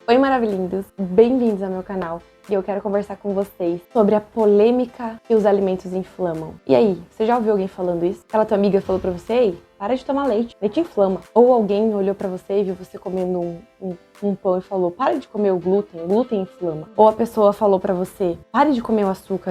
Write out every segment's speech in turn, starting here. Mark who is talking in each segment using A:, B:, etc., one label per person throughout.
A: Oi, maravilhindos! Bem-vindos ao meu canal e eu quero conversar com vocês sobre a polêmica que os alimentos inflamam. E aí, você já ouviu alguém falando isso? Aquela tua amiga falou pra você, ei, para de tomar leite, leite inflama. Ou alguém olhou pra você e viu você comendo um pão e falou, para de comer o glúten inflama. Ou a pessoa falou pra você, pare de comer o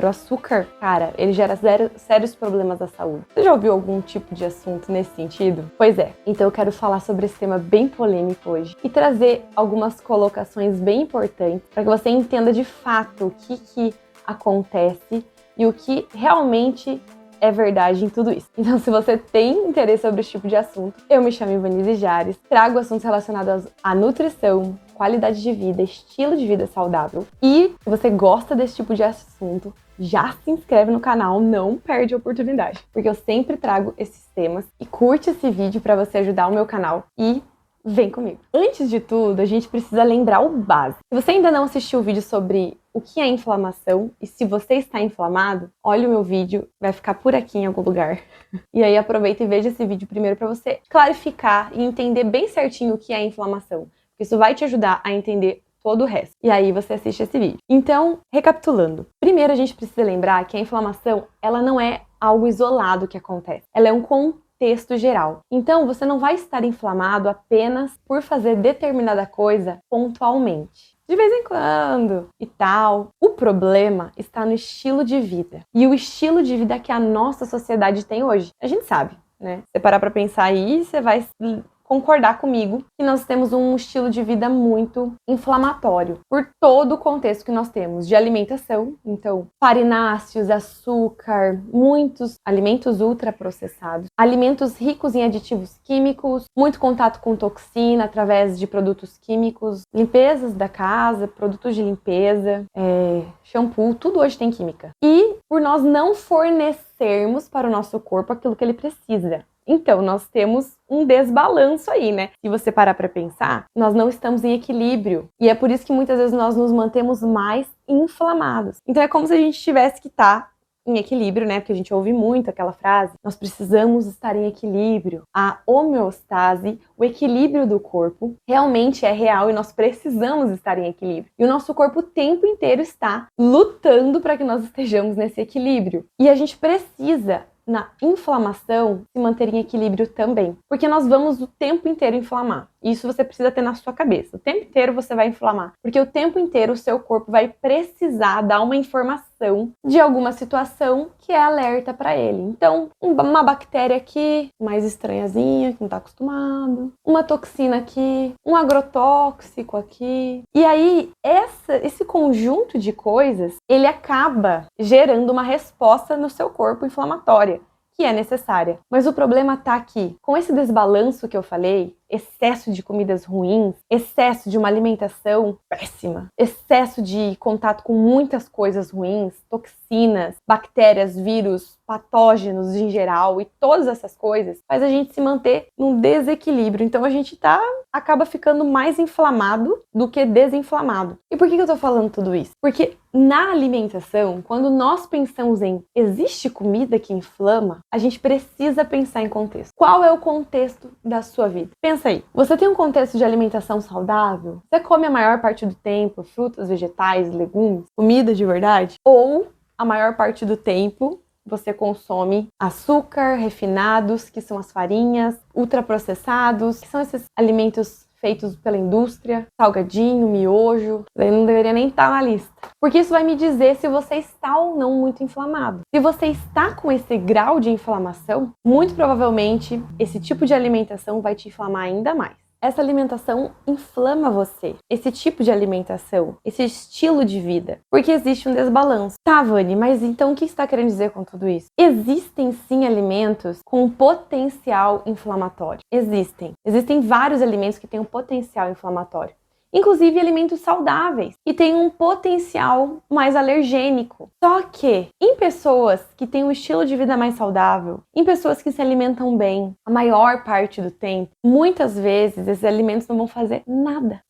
A: açúcar, cara, ele gera sérios problemas à saúde. Você já ouviu algum tipo de assunto nesse sentido? Pois é, então eu quero falar sobre esse tema bem polêmico hoje e trazer algumas colocações bem importantes para que você entenda de fato o que acontece e o que realmente é verdade em tudo isso. Então, se você tem interesse sobre esse tipo de assunto, eu me chamo Ivanise Jares, trago assuntos relacionados à nutrição, qualidade de vida, estilo de vida saudável. E se você gosta desse tipo de assunto, já se inscreve no canal, não perde a oportunidade, porque eu sempre trago esses temas. E curte esse vídeo para você ajudar o meu canal e vem comigo. Antes de tudo, a gente precisa lembrar o básico. Se você ainda não assistiu o vídeo sobre o que é inflamação e se você está inflamado, olha o meu vídeo, vai ficar por aqui em algum lugar. E aí aproveita e veja esse vídeo primeiro para você clarificar e entender bem certinho o que é inflamação. Porque isso vai te ajudar a entender todo o resto. E aí você assiste esse vídeo. Então, recapitulando. Primeiro a gente precisa lembrar que a inflamação, ela não é algo isolado que acontece. Ela é um contexto geral. Então, você não vai estar inflamado apenas por fazer determinada coisa pontualmente. De vez em quando e tal. O problema está no estilo de vida. E o estilo de vida que a nossa sociedade tem hoje. A gente sabe, né? Você parar pra pensar aí, você vai concordar comigo que nós temos um estilo de vida muito inflamatório por todo o contexto que nós temos de alimentação, então farináceos, açúcar, muitos alimentos ultraprocessados, alimentos ricos em aditivos químicos, muito contato com toxina através de produtos químicos, limpezas da casa, produtos de limpeza, shampoo, tudo hoje tem química. E por nós não fornecermos para o nosso corpo aquilo que ele precisa. Então, nós temos um desbalanço aí, né? Se você parar para pensar, nós não estamos em equilíbrio. E é por isso que muitas vezes nós nos mantemos mais inflamados. Então, é como se a gente tivesse que estar em equilíbrio, né? Porque a gente ouve muito aquela frase, nós precisamos estar em equilíbrio. A homeostase, o equilíbrio do corpo, realmente é real e nós precisamos estar em equilíbrio. E o nosso corpo o tempo inteiro está lutando para que nós estejamos nesse equilíbrio. E a gente precisa na inflamação se manter em equilíbrio também, porque nós vamos o tempo inteiro inflamar. Isso você precisa ter na sua cabeça. O tempo inteiro você vai inflamar, porque o tempo inteiro o seu corpo vai precisar dar uma informação de alguma situação que é alerta para ele. Então, uma bactéria aqui, mais estranhazinha, que não está acostumado, uma toxina aqui, um agrotóxico aqui. E aí, esse conjunto de coisas, ele acaba gerando uma resposta no seu corpo inflamatória, que é necessária. Mas o problema tá aqui. Com esse desbalanço que eu falei, excesso de comidas ruins, excesso de uma alimentação péssima, excesso de contato com muitas coisas ruins, toxinas, bactérias, vírus, patógenos em geral e todas essas coisas, faz a gente se manter num desequilíbrio. Então a gente acaba ficando mais inflamado do que desinflamado. E por que eu tô falando tudo isso? Porque na alimentação, quando nós pensamos em existe comida que inflama, a gente precisa pensar em contexto. Qual é o contexto da sua vida? Pensa aí, você tem um contexto de alimentação saudável? Você come a maior parte do tempo frutas, vegetais, legumes, comida de verdade? Ou a maior parte do tempo você consome açúcar, refinados, que são as farinhas, ultraprocessados, que são esses alimentos feitos pela indústria, salgadinho, miojo, daí não deveria nem estar na lista. Porque isso vai me dizer se você está ou não muito inflamado. Se você está com esse grau de inflamação, muito provavelmente esse tipo de alimentação vai te inflamar ainda mais. Essa alimentação inflama você, esse tipo de alimentação, esse estilo de vida, porque existe um desbalanço. Tá, Vani, mas então o que você está querendo dizer com tudo isso? Existem sim alimentos com potencial inflamatório. Existem vários alimentos que têm um potencial inflamatório. Inclusive alimentos saudáveis, que têm um potencial mais alergênico. Só que em pessoas que têm um estilo de vida mais saudável, em pessoas que se alimentam bem, a maior parte do tempo, muitas vezes esses alimentos não vão fazer nada.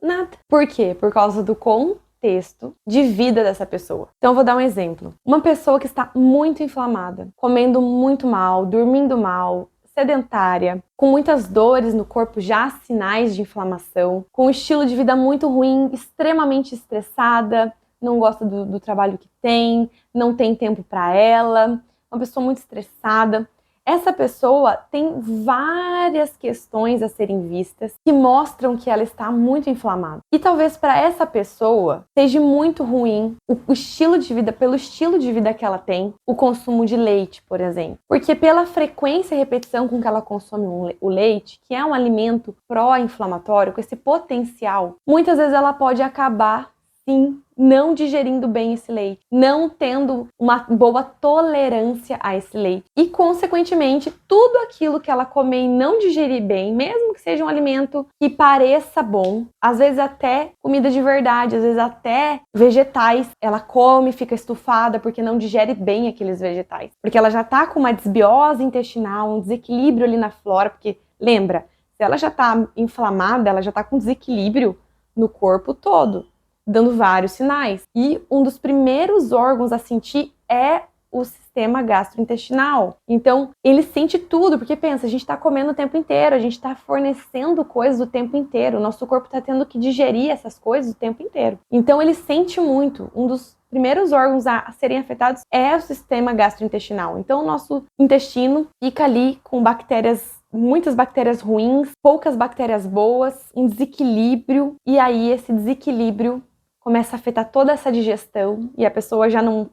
A: Por quê? Por causa do contexto de vida dessa pessoa. Então eu vou dar um exemplo. Uma pessoa que está muito inflamada, comendo muito mal, dormindo mal, sedentária, com muitas dores no corpo, já sinais de inflamação, com um estilo de vida muito ruim, extremamente estressada, não gosta do trabalho que tem, não tem tempo para ela, uma pessoa muito estressada. Essa pessoa tem várias questões a serem vistas que mostram que ela está muito inflamada. E talvez para essa pessoa seja muito ruim o estilo de vida, pelo estilo de vida que ela tem, o consumo de leite, por exemplo. Porque pela frequência e repetição com que ela consome o leite, que é um alimento pró-inflamatório, com esse potencial, muitas vezes ela pode acabar, sim, não digerindo bem esse leite, não tendo uma boa tolerância a esse leite. E, consequentemente, tudo aquilo que ela comer e não digerir bem, mesmo que seja um alimento que pareça bom, às vezes até comida de verdade, às vezes até vegetais, ela come, fica estufada porque não digere bem aqueles vegetais. Porque ela já tá com uma desbiose intestinal, um desequilíbrio ali na flora, porque, lembra, se ela já tá inflamada, ela já tá com desequilíbrio no corpo todo, dando vários sinais. E um dos primeiros órgãos a sentir é o sistema gastrointestinal. Então, ele sente tudo, porque pensa, a gente está comendo o tempo inteiro, a gente está fornecendo coisas o tempo inteiro, o nosso corpo está tendo que digerir essas coisas o tempo inteiro. Então, ele sente muito. Um dos primeiros órgãos a serem afetados é o sistema gastrointestinal. Então, o nosso intestino fica ali com bactérias, muitas bactérias ruins, poucas bactérias boas, um desequilíbrio, e aí esse desequilíbrio começa a afetar toda essa digestão e a pessoa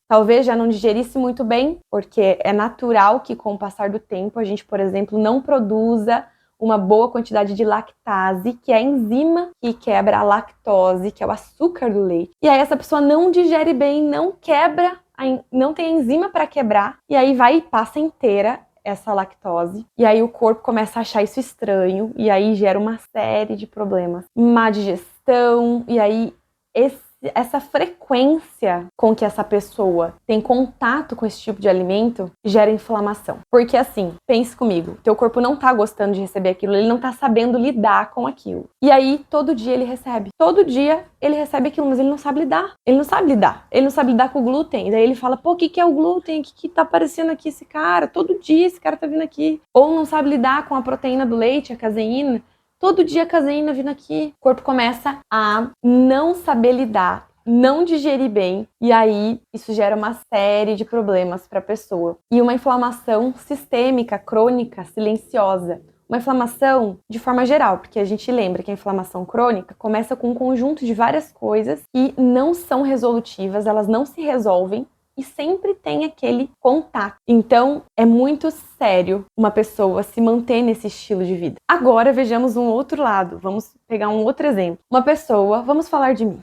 A: talvez já não digerisse muito bem, porque é natural que com o passar do tempo a gente, por exemplo, não produza uma boa quantidade de lactase, que é a enzima que quebra a lactose, que é o açúcar do leite. E aí essa pessoa não digere bem, não quebra, não tem enzima para quebrar, e aí vai e passa inteira essa lactose, e aí o corpo começa a achar isso estranho, e aí gera uma série de problemas. Má digestão, e aí essa frequência com que essa pessoa tem contato com esse tipo de alimento gera inflamação. Porque assim, pense comigo, teu corpo não tá gostando de receber aquilo, ele não tá sabendo lidar com aquilo. E aí, todo dia ele recebe. Todo dia ele recebe aquilo, mas ele não sabe lidar. Ele não sabe lidar. Ele não sabe lidar com o glúten. Daí ele fala, pô, o que é o glúten? O que tá aparecendo aqui esse cara? Todo dia esse cara tá vindo aqui. Ou não sabe lidar com a proteína do leite, a caseína. Todo dia a caseína vindo aqui, o corpo começa a não saber lidar, não digerir bem, e aí isso gera uma série de problemas para a pessoa. E uma inflamação sistêmica, crônica, silenciosa. Uma inflamação de forma geral, porque a gente lembra que a inflamação crônica começa com um conjunto de várias coisas que não são resolutivas, elas não se resolvem, e sempre tem aquele contato. Então, é muito sério uma pessoa se manter nesse estilo de vida. Agora, vejamos um outro lado. Vamos pegar um outro exemplo. Uma pessoa, vamos falar de mim,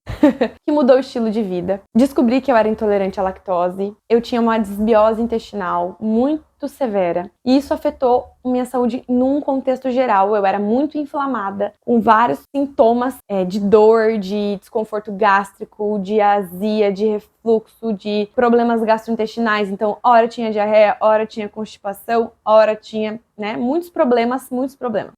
A: que mudou o estilo de vida. Descobri que eu era intolerante à lactose. Eu tinha uma desbiose intestinal muito severa. E isso afetou minha saúde num contexto geral. Eu era muito inflamada, com vários sintomas de dor, de desconforto gástrico, de azia, de refluxo, de problemas gastrointestinais. Então, ora tinha diarreia, ora tinha constipação, ora tinha, muitos problemas.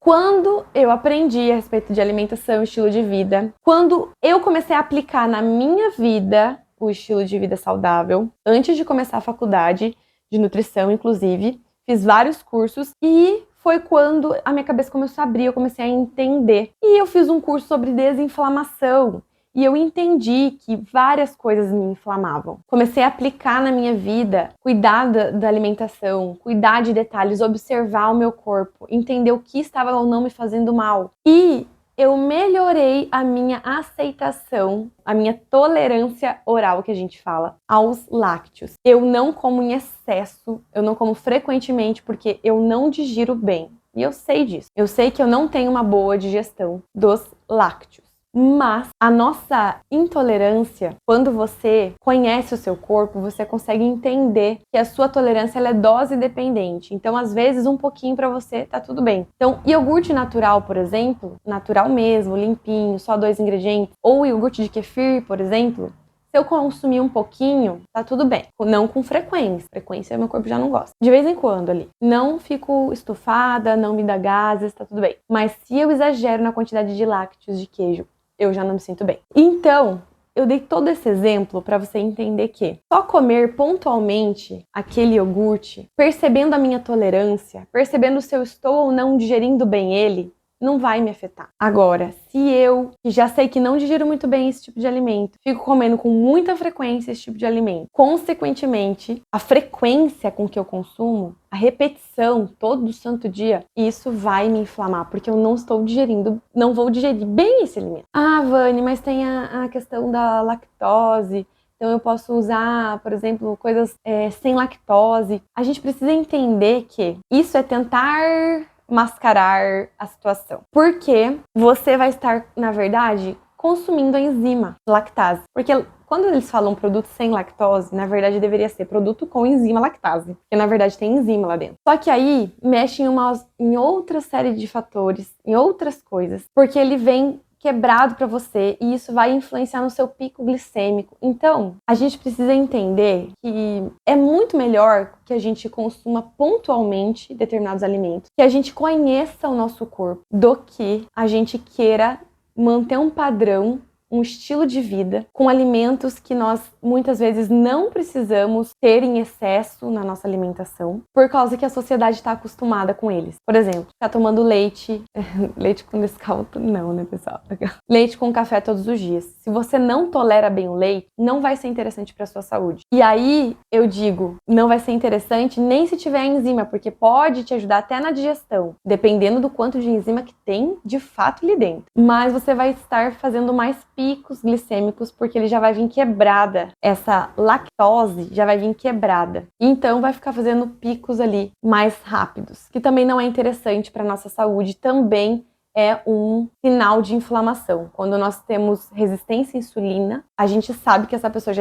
A: Quando eu aprendi a respeito de alimentação e estilo de vida, quando eu comecei a aplicar na minha vida o estilo de vida saudável, antes de começar a faculdade de nutrição, inclusive, fiz vários cursos e foi quando a minha cabeça começou a abrir, eu comecei a entender. E eu fiz um curso sobre desinflamação e eu entendi que várias coisas me inflamavam. Comecei a aplicar na minha vida, cuidar da alimentação, cuidar de detalhes, observar o meu corpo, entender o que estava ou não me fazendo mal. E eu melhorei a minha aceitação, a minha tolerância oral, que a gente fala, aos lácteos. Eu não como em excesso, eu não como frequentemente porque eu não digiro bem. E eu sei disso. Eu sei que eu não tenho uma boa digestão dos lácteos. Mas a nossa intolerância, quando você conhece o seu corpo, você consegue entender que a sua tolerância ela é dose dependente. Então, às vezes, um pouquinho para você tá tudo bem. Então, iogurte natural, por exemplo, natural mesmo, limpinho, só 2 ingredientes, ou iogurte de kefir, por exemplo, se eu consumir um pouquinho, tá tudo bem. Não com frequência. Frequência meu corpo já não gosta. De vez em quando ali. Não fico estufada, não me dá gases, tá tudo bem. Mas se eu exagero na quantidade de lácteos, de queijo, eu já não me sinto bem. Então, eu dei todo esse exemplo para você entender que só comer pontualmente aquele iogurte, percebendo a minha tolerância, percebendo se eu estou ou não digerindo bem ele, não vai me afetar. Agora, se eu, que já sei que não digiro muito bem esse tipo de alimento, fico comendo com muita frequência esse tipo de alimento, consequentemente, a frequência com que eu consumo, a repetição todo santo dia, isso vai me inflamar, porque eu não estou digerindo, não vou digerir bem esse alimento. Ah, Vani, mas tem a questão da lactose. Então eu posso usar, por exemplo, coisas sem lactose. A gente precisa entender que isso é tentar mascarar a situação. Porque você vai estar, na verdade, consumindo a enzima lactase. Porque quando eles falam produto sem lactose, na verdade deveria ser produto com enzima lactase. Porque na verdade tem enzima lá dentro. Só que aí mexe em outra série de fatores, em outras coisas. Porque ele vem quebrado para você e isso vai influenciar no seu pico glicêmico. Então, a gente precisa entender que é muito melhor que a gente consuma pontualmente determinados alimentos, que a gente conheça o nosso corpo, do que a gente queira manter um padrão, um estilo de vida com alimentos que nós muitas vezes não precisamos ter em excesso na nossa alimentação, por causa que a sociedade está acostumada com eles. Por exemplo, ficar tomando leite, leite com Nescau, não, né, pessoal? Leite com café todos os dias. Se você não tolera bem o leite, não vai ser interessante para sua saúde. E aí, eu digo, não vai ser interessante nem se tiver enzima, porque pode te ajudar até na digestão, dependendo do quanto de enzima que tem de fato ali dentro. Mas você vai estar fazendo mais picos glicêmicos, porque ele já vai vir quebrada. Essa lactose já vai vir quebrada. Então vai ficar fazendo picos ali mais rápidos, que também não é interessante para nossa saúde, também é um sinal de inflamação. Quando nós temos resistência à insulina, a gente sabe que essa pessoa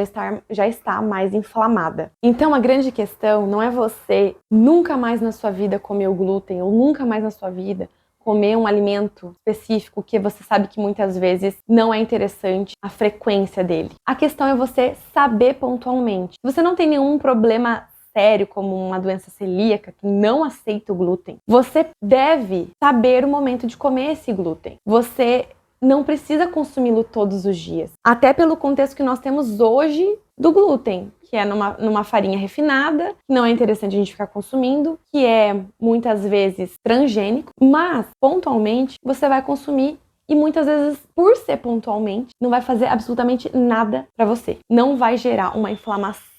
A: já está mais inflamada. Então a grande questão não é você nunca mais na sua vida comer o glúten, ou nunca mais na sua vida comer um alimento específico que você sabe que muitas vezes não é interessante a frequência dele. A questão é você saber pontualmente. Se você não tem nenhum problema sério, como uma doença celíaca, que não aceita o glúten, você deve saber o momento de comer esse glúten. Você não precisa consumi-lo todos os dias. Até pelo contexto que nós temos hoje do glúten, que é numa farinha refinada, que não é interessante a gente ficar consumindo, que é muitas vezes transgênico, mas pontualmente você vai consumir e muitas vezes, por ser pontualmente, não vai fazer absolutamente nada para você. Não vai gerar uma inflamação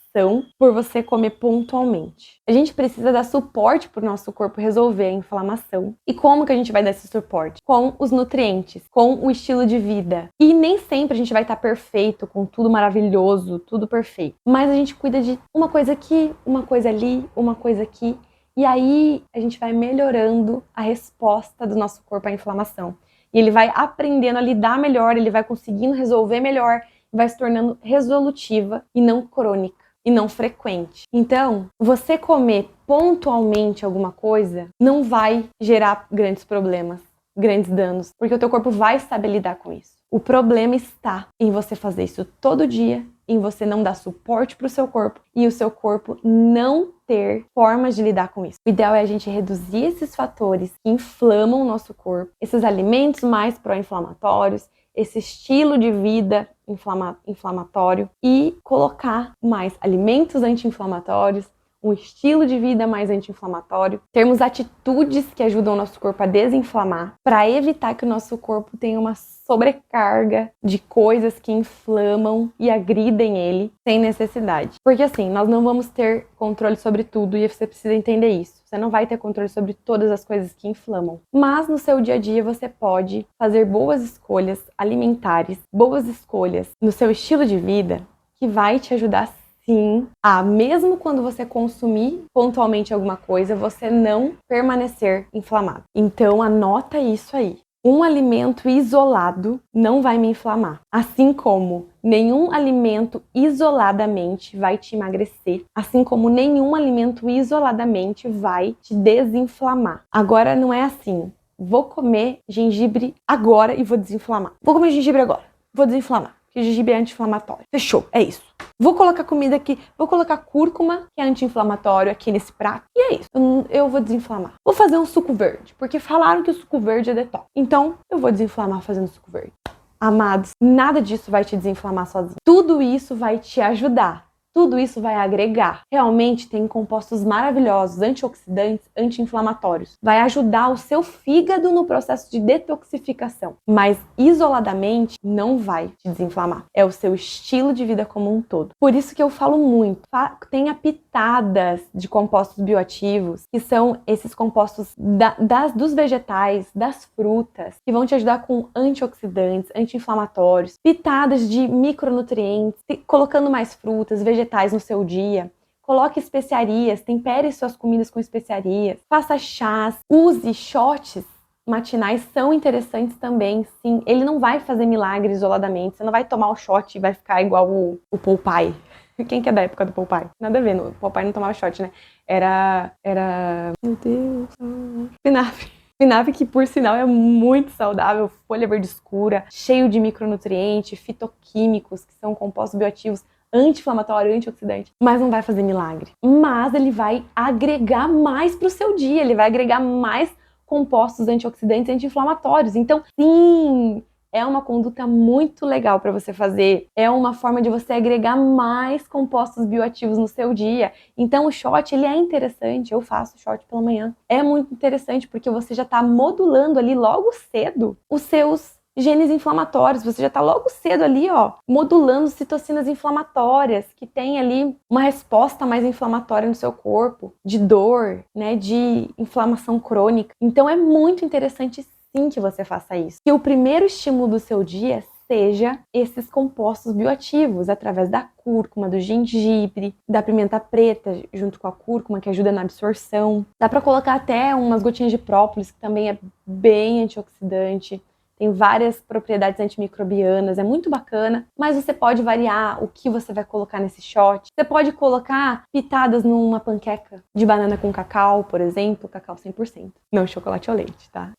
A: por você comer pontualmente. A gente precisa dar suporte para o nosso corpo resolver a inflamação. E como que a gente vai dar esse suporte? Com os nutrientes, com o estilo de vida. E nem sempre a gente vai estar perfeito, com tudo maravilhoso, tudo perfeito. Mas a gente cuida de uma coisa aqui, uma coisa ali, uma coisa aqui. E aí a gente vai melhorando a resposta do nosso corpo à inflamação. E ele vai aprendendo a lidar melhor, ele vai conseguindo resolver melhor, vai se tornando resolutiva e não crônica. E não frequente. Então, você comer pontualmente alguma coisa não vai gerar grandes problemas, grandes danos, porque o teu corpo vai saber lidar com isso. O problema está em você fazer isso todo dia, em você não dar suporte para o seu corpo e o seu corpo não ter formas de lidar com isso. O ideal é a gente reduzir esses fatores que inflamam o nosso corpo, esses alimentos mais pró-inflamatórios, esse estilo de vida inflamatório e colocar mais alimentos anti-inflamatórios, um estilo de vida mais anti-inflamatório, termos atitudes que ajudam o nosso corpo a desinflamar, para evitar que o nosso corpo tenha uma sobrecarga de coisas que inflamam e agridem ele sem necessidade. Porque assim, nós não vamos ter controle sobre tudo e você precisa entender isso. Você não vai ter controle sobre todas as coisas que inflamam. Mas no seu dia a dia você pode fazer boas escolhas alimentares, boas escolhas no seu estilo de vida, que vai te ajudar sim a, mesmo quando você consumir pontualmente alguma coisa, você não permanecer inflamado. Então anota isso aí. Um alimento isolado não vai me inflamar, assim como nenhum alimento isoladamente vai te emagrecer, assim como nenhum alimento isoladamente vai te desinflamar. Agora não é assim, vou comer gengibre agora e vou desinflamar. Vou comer gengibre agora, vou desinflamar, porque gengibre é anti-inflamatório. Fechou, é isso. Vou colocar comida aqui, vou colocar cúrcuma, que é anti-inflamatório, aqui nesse prato. E é isso, eu vou desinflamar. Vou fazer um suco verde, porque falaram que o suco verde é detox. Então, eu vou desinflamar fazendo suco verde. Amados, nada disso vai te desinflamar sozinho. Tudo isso vai te ajudar. Tudo isso vai agregar. Realmente tem compostos maravilhosos, antioxidantes, anti-inflamatórios. Vai ajudar o seu fígado no processo de detoxificação. Mas isoladamente não vai te desinflamar. É o seu estilo de vida como um todo. Por isso que eu falo muito. Tenha pitadas de compostos bioativos, que são esses compostos dos vegetais, das frutas, que vão te ajudar com antioxidantes, anti-inflamatórios. Pitadas de micronutrientes, colocando mais frutas, vegetais no seu dia. Coloque especiarias, tempere suas comidas com especiarias. Faça chás, use shots matinais, são interessantes também, sim. Ele não vai fazer milagre isoladamente. Você não vai tomar o shot e vai ficar igual o Popeye. Quem que é da época do Popeye? Nada a ver, o Popeye não tomava shot, né? Era... Meu Deus... Espinafre. Espinafre, que por sinal é muito saudável, folha verde escura, cheio de micronutrientes, fitoquímicos, que são compostos bioativos, anti-inflamatório, antioxidante, mas não vai fazer milagre. Mas ele vai agregar mais para o seu dia, ele vai agregar mais compostos antioxidantes e anti-inflamatórios. Então, sim, é uma conduta muito legal para você fazer. É uma forma de você agregar mais compostos bioativos no seu dia. Então, o shot, ele é interessante. Eu faço shot pela manhã. É muito interessante porque você já está modulando ali logo cedo os seus genes inflamatórios, você já tá logo cedo ali, ó, modulando citocinas inflamatórias, que tem ali uma resposta mais inflamatória no seu corpo, de dor, né, de inflamação crônica. Então é muito interessante sim que você faça isso. Que o primeiro estímulo do seu dia seja esses compostos bioativos, através da cúrcuma, do gengibre, da pimenta preta, junto com a cúrcuma, que ajuda na absorção. Dá para colocar até umas gotinhas de própolis, que também é bem antioxidante. Tem várias propriedades antimicrobianas, é muito bacana, mas você pode variar o que você vai colocar nesse shot. Você pode colocar pitadas numa panqueca de banana com cacau, por exemplo, cacau 100%. Não chocolate ou leite, tá?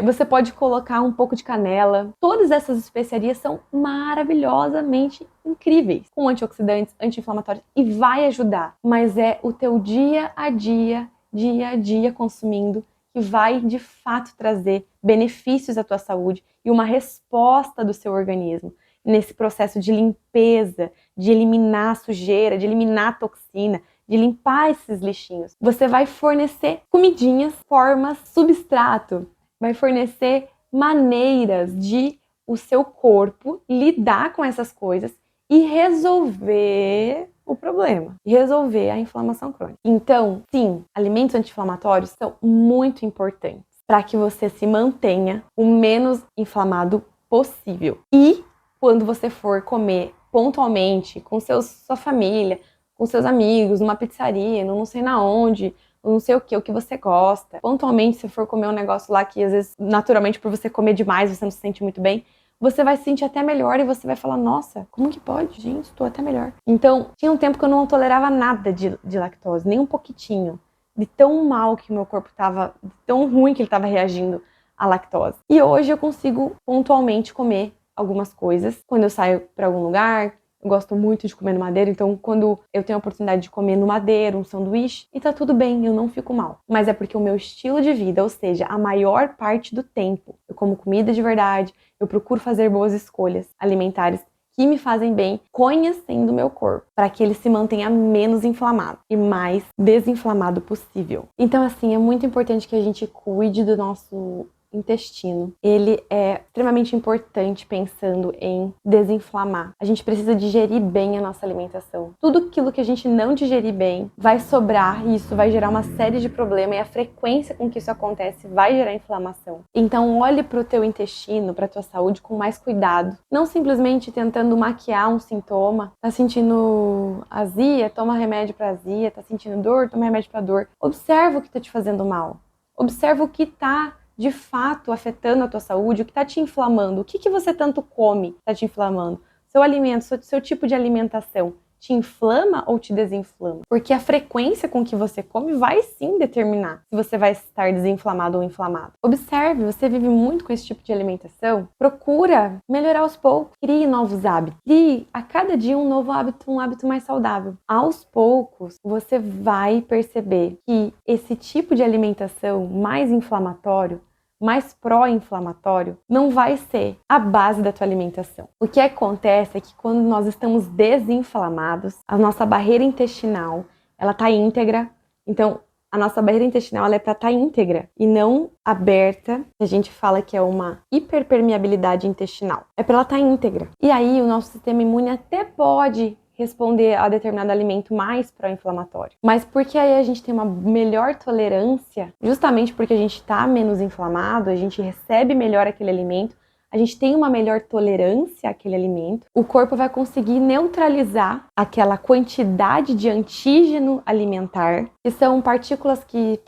A: Você pode colocar um pouco de canela. Todas essas especiarias são maravilhosamente incríveis, com antioxidantes, anti-inflamatórios, e vai ajudar. Mas é o teu dia a dia consumindo que vai, de fato, trazer benefícios à tua saúde e uma resposta do seu organismo nesse processo de limpeza, de eliminar a sujeira, de eliminar a toxina, de limpar esses lixinhos. Você vai fornecer comidinhas, formas, substrato, vai fornecer maneiras de o seu corpo lidar com essas coisas e resolver o problema, e resolver a inflamação crônica. Então, sim, alimentos anti-inflamatórios são muito importantes para que você se mantenha o menos inflamado possível. E quando você for comer pontualmente com sua família, com seus amigos, numa pizzaria, não sei na onde, não sei o que você gosta, pontualmente se for comer um negócio lá que às vezes, naturalmente, por você comer demais, você não se sente muito bem, você vai se sentir até melhor e você vai falar, nossa, como que pode? Gente, estou até melhor. Então, tinha um tempo que eu não tolerava nada de lactose, nem um pouquitinho. De tão mal que o meu corpo estava, de tão ruim que ele estava reagindo à lactose. E hoje eu consigo pontualmente comer algumas coisas. Quando eu saio para algum lugar, eu gosto muito de comer no Madeiro, então quando eu tenho a oportunidade de comer no Madeiro, um sanduíche, e tá tudo bem, eu não fico mal. Mas é porque o meu estilo de vida, ou seja, a maior parte do tempo, eu como comida de verdade, eu procuro fazer boas escolhas alimentares que me fazem bem, conhecendo o meu corpo, para que ele se mantenha menos inflamado e mais desinflamado possível. Então, assim, é muito importante que a gente cuide do nosso intestino. Ele é extremamente importante pensando em desinflamar. A gente precisa digerir bem a nossa alimentação. Tudo aquilo que a gente não digerir bem vai sobrar e isso vai gerar uma série de problemas e a frequência com que isso acontece vai gerar inflamação. Então olhe para o teu intestino, para a tua saúde com mais cuidado. Não simplesmente tentando maquiar um sintoma. Tá sentindo azia? Toma remédio para azia. Tá sentindo dor? Toma remédio para dor. Observa o que tá te fazendo mal. Observa o que tá de fato afetando a tua saúde, o que está te inflamando, o que você tanto come está te inflamando, seu alimento, seu tipo de alimentação te inflama ou te desinflama? Porque a frequência com que você come vai sim determinar se você vai estar desinflamado ou inflamado. Observe, você vive muito com esse tipo de alimentação? Procura melhorar aos poucos, crie novos hábitos, crie a cada dia um novo hábito, um hábito mais saudável. Aos poucos, você vai perceber que esse tipo de alimentação mais inflamatório mais pró-inflamatório, não vai ser a base da tua alimentação. O que acontece é que quando nós estamos desinflamados, a nossa barreira intestinal, ela tá íntegra. Então, a nossa barreira intestinal ela é para estar íntegra e não aberta. A gente fala que é uma hiperpermeabilidade intestinal. É para ela estar íntegra. E aí o nosso sistema imune até pode responder a determinado alimento mais pró-inflamatório. Mas porque aí a gente tem uma melhor tolerância, justamente porque a gente está menos inflamado, a gente recebe melhor aquele alimento, a gente tem uma melhor tolerância àquele alimento, o corpo vai conseguir neutralizar aquela quantidade de antígeno alimentar, que são partículas que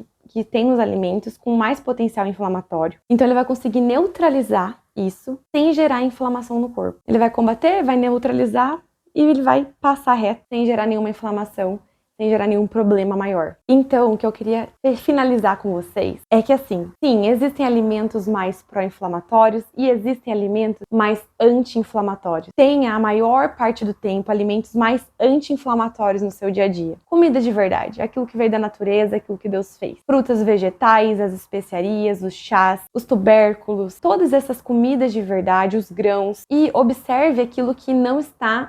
A: tem nos alimentos com mais potencial inflamatório. Então ele vai conseguir neutralizar isso sem gerar inflamação no corpo. Ele vai combater, vai neutralizar e ele vai passar reto sem gerar nenhuma inflamação, sem gerar nenhum problema maior. Então, o que eu queria finalizar com vocês é que assim, sim, existem alimentos mais pró-inflamatórios e existem alimentos mais anti-inflamatórios. Tenha a maior parte do tempo alimentos mais anti-inflamatórios no seu dia a dia. Comida de verdade, aquilo que veio da natureza, aquilo que Deus fez. Frutas, vegetais, as especiarias, os chás, os tubérculos, todas essas comidas de verdade, os grãos. E observe aquilo que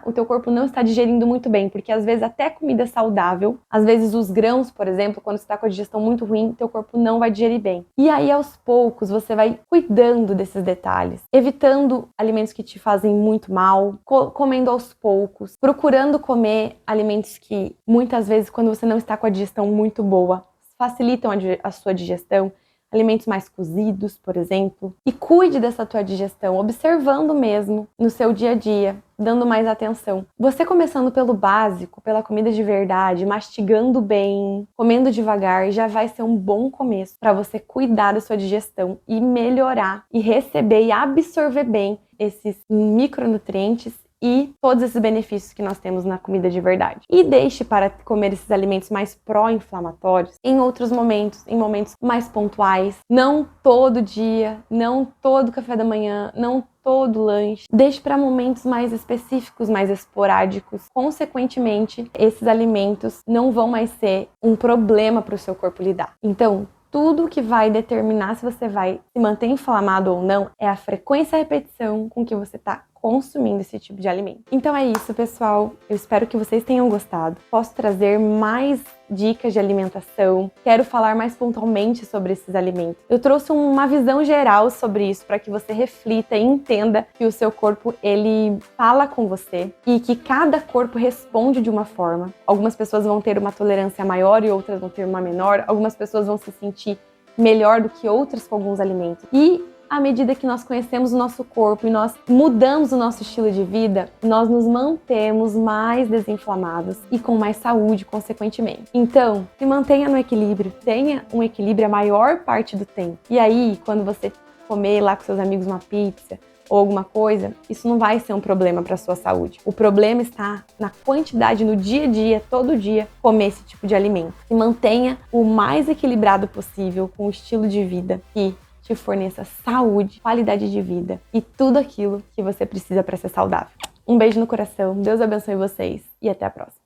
A: o teu corpo não está digerindo muito bem, porque às vezes até comida saudável, às vezes os grãos, por exemplo, quando você está com a digestão muito ruim, teu corpo não vai digerir bem. E aí, aos poucos, você vai cuidando desses detalhes, evitando alimentos que te fazem muito mal, comendo aos poucos, procurando comer alimentos que, muitas vezes, quando você não está com a digestão muito boa, facilitam a sua digestão. Alimentos mais cozidos, por exemplo. E cuide dessa tua digestão, observando mesmo no seu dia a dia, dando mais atenção. Você começando pelo básico, pela comida de verdade, mastigando bem, comendo devagar, já vai ser um bom começo para você cuidar da sua digestão e melhorar e receber e absorver bem esses micronutrientes e todos esses benefícios que nós temos na comida de verdade. E deixe para comer esses alimentos mais pró-inflamatórios em outros momentos, em momentos mais pontuais, não todo dia, não todo café da manhã, não todo lanche. Deixe para momentos mais específicos, mais esporádicos. Consequentemente, esses alimentos não vão mais ser um problema para o seu corpo lidar. Então, tudo que vai determinar se você vai se manter inflamado ou não é a frequência e a repetição com que você está consumindo esse tipo de alimento. Então é isso, pessoal. Eu espero que vocês tenham gostado. Posso trazer mais dicas de alimentação. Quero falar mais pontualmente sobre esses alimentos. Eu trouxe uma visão geral sobre isso para que você reflita e entenda que o seu corpo, ele fala com você e que cada corpo responde de uma forma. Algumas pessoas vão ter uma tolerância maior e outras vão ter uma menor. Algumas pessoas vão se sentir melhor do que outras com alguns alimentos. E à medida que nós conhecemos o nosso corpo e nós mudamos o nosso estilo de vida, nós nos mantemos mais desinflamados e com mais saúde, consequentemente. Então, se mantenha no equilíbrio, tenha um equilíbrio a maior parte do tempo. E aí, quando você comer lá com seus amigos uma pizza ou alguma coisa, isso não vai ser um problema para a sua saúde. O problema está na quantidade, no dia a dia, todo dia, comer esse tipo de alimento. Se mantenha o mais equilibrado possível com o estilo de vida que te forneça saúde, qualidade de vida e tudo aquilo que você precisa para ser saudável. Um beijo no coração, Deus abençoe vocês e até a próxima.